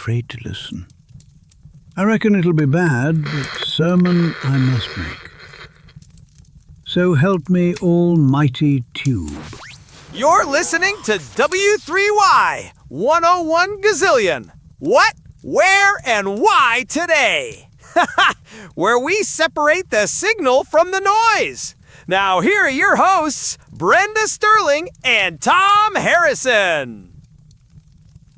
afraid to listen. I reckon it'll be bad, but sermon I must make. So help me almighty tube. You're listening to W3Y 101 Gazillion. What, where, and why today? Where we separate the signal from the noise. Now here are your hosts, Brenda Sterling and Tom Harrison.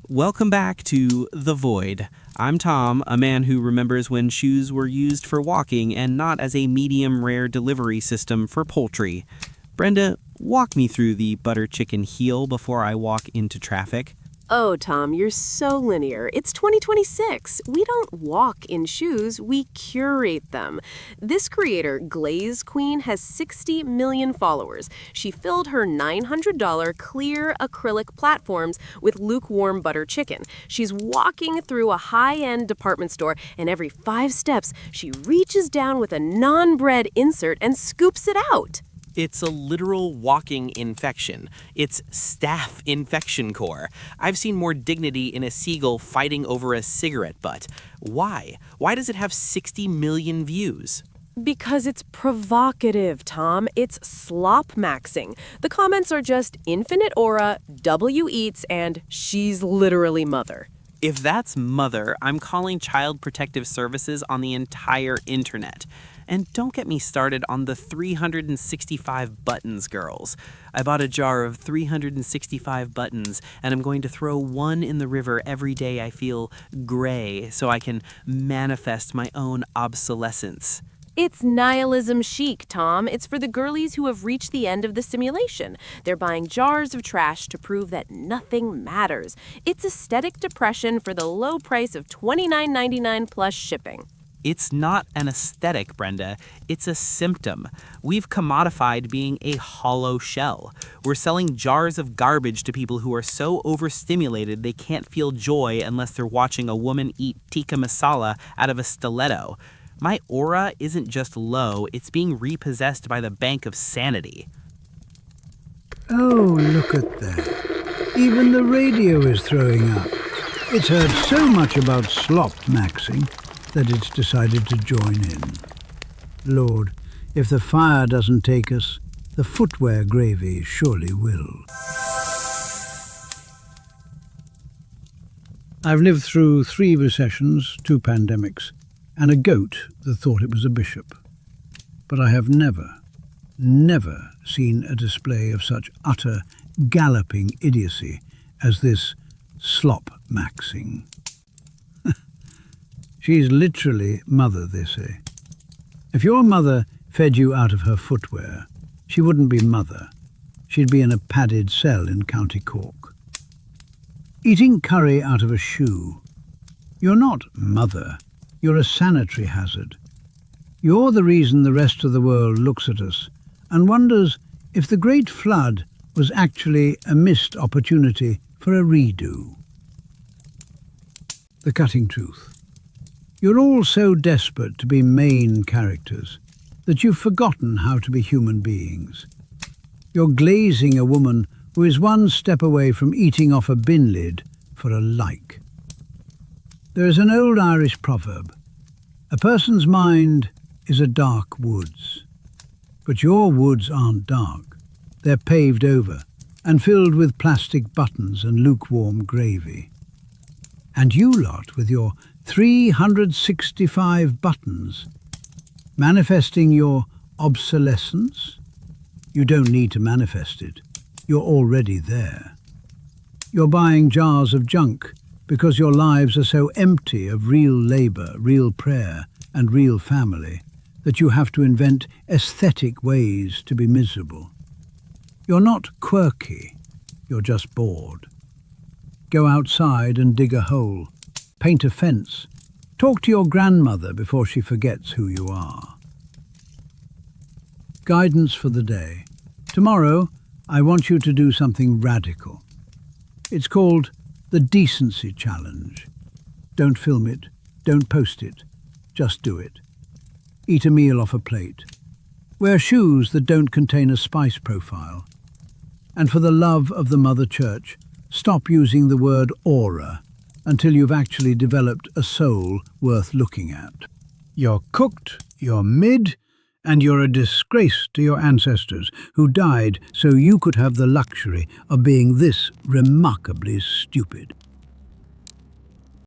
Welcome back to The Void. I'm Tom, a man who remembers when shoes were used for walking and not as a medium-rare delivery system for poultry. Brenda, walk me through the butter chicken heel before I walk into traffic. Oh, Tom, you're so linear. It's 2026. We don't walk in shoes, we curate them. This creator, GlazeQueen, has 60 million followers. She filled her $900 clear acrylic platforms with lukewarm butter chicken. She's walking through a high-end department store, and every 5 steps, she reaches down with a non-bread insert and scoops it out. It's a literal walking infection. It's staph infection core. I've seen more dignity in a seagull fighting over a cigarette butt. Why? Why does it have 60 million views? Because it's provocative, Tom. It's Slop-Maxxing. The comments are just infinite aura, W eats, and she's literally mother. If that's mother, I'm calling Child Protective Services on the entire internet. And don't get me started on the 365 buttons, girls. I bought a jar of 365 buttons, and I'm going to throw one in the river every day I feel gray so I can manifest my own obsolescence. It's Nihilism-Chic, Tom. It's for the girlies who have reached the end of the simulation. They're buying jars of trash to prove that nothing matters. It's aesthetic depression for the low price of $29.99 plus shipping. It's not an aesthetic, Brenda. It's a symptom. We've commodified being a hollow shell. We're selling jars of garbage to people who are so overstimulated they can't feel joy unless they're watching a woman eat tikka masala out of a stiletto. My aura isn't just low, it's being repossessed by the Bank of Sanity. Oh, look at that. Even the radio is throwing up. It's heard so much about Slop-Maxxing that it's decided to join in. Lord, if the fire doesn't take us, the footwear gravy surely will. I've lived through 3 recessions, 2 pandemics, and a goat that thought it was a bishop. But I have never seen a display of such utter galloping idiocy as this Slop-Maxxing. She's literally mother, they say. If your mother fed you out of her footwear, she wouldn't be mother. She'd be in a padded cell in County Cork. Eating curry out of a shoe. You're not mother. You're a sanitary hazard. You're the reason the rest of the world looks at us and wonders if the Great Flood was actually a missed opportunity for a redo. The cutting truth. You're all so desperate to be main characters that you've forgotten how to be human beings. You're glazing a woman who is 1 step away from eating off a bin lid for a like. There is an old Irish proverb, a person's mind is a dark woods. But your woods aren't dark. They're paved over and filled with plastic buttons and lukewarm gravy. And you lot with your 365 buttons, manifesting your obsolescence? You don't need to manifest it. You're already there. You're buying jars of junk because your lives are so empty of real labor, real prayer, and real family that you have to invent aesthetic ways to be miserable. You're not quirky, you're just bored. Go outside and dig a hole, paint a fence, talk to your grandmother before she forgets who you are. Guidance for the day. Tomorrow, I want you to do something radical. It's called the Decency Challenge. Don't film it, don't post it, just do it. Eat a meal off a plate. Wear shoes that don't contain a spice profile. And for the love of the Mother Church, stop using the word aura until you've actually developed a soul worth looking at. You're cooked, you're mid, and you're a disgrace to your ancestors who died so you could have the luxury of being this remarkably stupid.